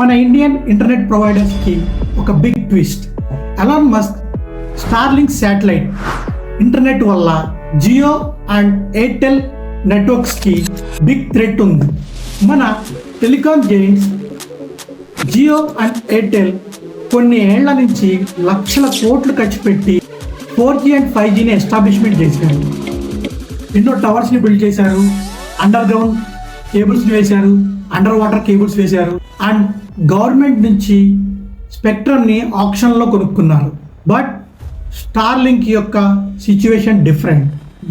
మన Indian internet ప్రొవైడర్స్కి ఒక big twist. Elon Musk Starlink satellite internet వల్ల జియో అండ్ ఎయిర్టెల్ నెట్వర్క్స్కి బిగ్ థ్రెట్ ఉంది. మన telecom giants Jio and Airtel కొన్ని ఏళ్ల నుంచి లక్షల కోట్లు ఖర్చు పెట్టి 4G అండ్ 5Gని ఎస్టాబ్లిష్మెంట్ చేశారు. ఎన్నో టవర్స్ని బిల్డ్ చేశారు, అండర్ గ్రౌండ్ కేబుల్స్ని వేశారు, అండర్ వాటర్ కేబుల్స్ వేశారు అండ్ గవర్నమెంట్ నుంచి స్పెక్ట్రమ్ని ఆప్షన్లో కొనుక్కున్నారు. బట్ స్టార్లింక్ యొక్క situation different.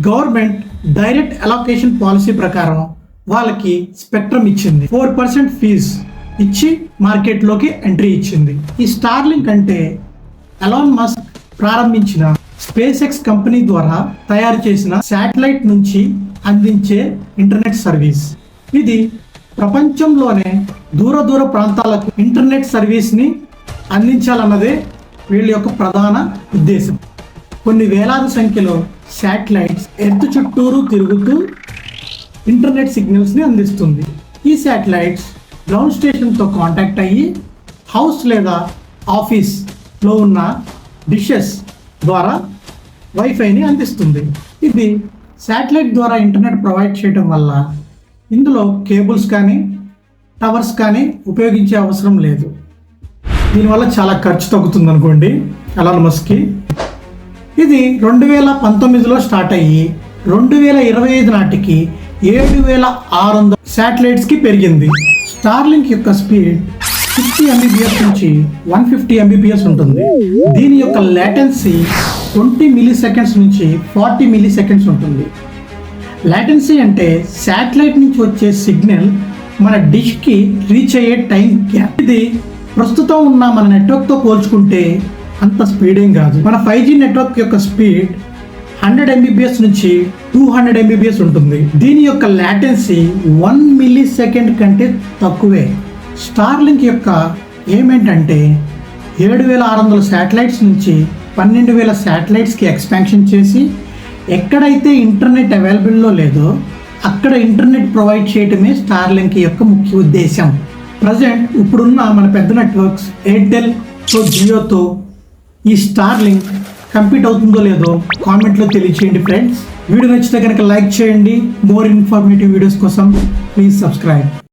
Government direct allocation policy ప్రకారం వాళ్ళకి స్పెక్ట్రమ్ ఇచ్చింది. 4% ఫీజ్ ఇచ్చి మార్కెట్లోకి ఎంట్రీ ఇచ్చింది. ఈ స్టార్లింక్ అంటే ఎలాన్ మస్క్ ప్రారంభించిన స్పేస్ ఎక్స్ కంపెనీ ద్వారా తయారు చేసిన శాటిలైట్ నుంచి అందించే ఇంటర్నెట్ సర్వీస్. ఇది ప్రపంచంలోనే దూర ప్రాంతాలకు ఇంటర్నెట్ సర్వీస్ని అందించాలన్నదే వీళ్ళ యొక్క ప్రధాన ఉద్దేశం. కొన్ని వేలాది సంఖ్యలో శాటిలైట్స్ ఎర్త్ చుట్టూరు తిరుగుతూ ఇంటర్నెట్ సిగ్నల్స్ని అందిస్తుంది. ఈ శాటిలైట్స్ గ్రౌండ్ స్టేషన్తో కాంటాక్ట్ అయ్యి హౌస్ లేదా ఆఫీస్లో ఉన్న డిషెస్ ద్వారా వైఫైని అందిస్తుంది. ఇది శాటిలైట్ ద్వారా ఇంటర్నెట్ ప్రొవైడ్ చేయడం వల్ల ఇందులో కేబుల్స్ కానీ టవర్స్ కానీ ఉపయోగించే అవసరం లేదు. దీనివల్ల చాలా ఖర్చు తగ్గుతుంది అనుకోండి ఎలాన్ మస్క్కి. ఇది 2019లో స్టార్ట్ అయ్యి 2025 నాటికి 7600 శాటిలైట్స్కి పెరిగింది. స్టార్లింక్ యొక్క స్పీడ్ 60 Mbps నుంచి 150 Mbps ఉంటుంది. దీని యొక్క లేటెన్సీ 20 మిల్లీ-సెకండ్స్ నుంచి 40 మిల్లీ-సెకండ్స్ ఉంటుంది. లాటెన్సీ అంటే శాటిలైట్ నుంచి వచ్చే సిగ్నల్ మన డిష్కి రీచ్ అయ్యే టైం గ్యాప్. ఇది ప్రస్తుతం ఉన్న మన నెట్వర్క్తో పోల్చుకుంటే అంత స్పీడ్ ఏం కాదు. మన 5G నెట్వర్క్ యొక్క స్పీడ్ 100 Mbps నుంచి 200 Mbps ఉంటుంది. దీని యొక్క లాటెన్సీ 1 మిల్లీ-సెకండ్ కంటే తక్కువే. స్టార్లింక్ యొక్క ఏమేంటంటే 7600 శాటిలైట్స్ నుంచి 12000 శాటిలైట్స్కి ఎక్స్పాన్షన్ చేసి ఎక్కడైతే ఇంటర్నెట్ అవైలబుల్లో లేదో అక్కడ ఇంటర్నెట్ ప్రొవైడ్ చేయడమే స్టార్లింక్ యొక్క ముఖ్య ఉద్దేశం. ప్రజెంట్ ఇప్పుడున్న మన పెద్ద నెట్వర్క్స్ ఎయిర్టెల్తో జియోతో ఈ స్టార్లింక్ కంపీట్ అవుతుందో లేదో కామెంట్లో తెలియచేయండి ఫ్రెండ్స్. వీడియో నచ్చితే కనుక లైక్ చేయండి. మోర్ ఇన్ఫర్మేటివ్ వీడియోస్ కోసం ప్లీజ్ సబ్స్క్రైబ్.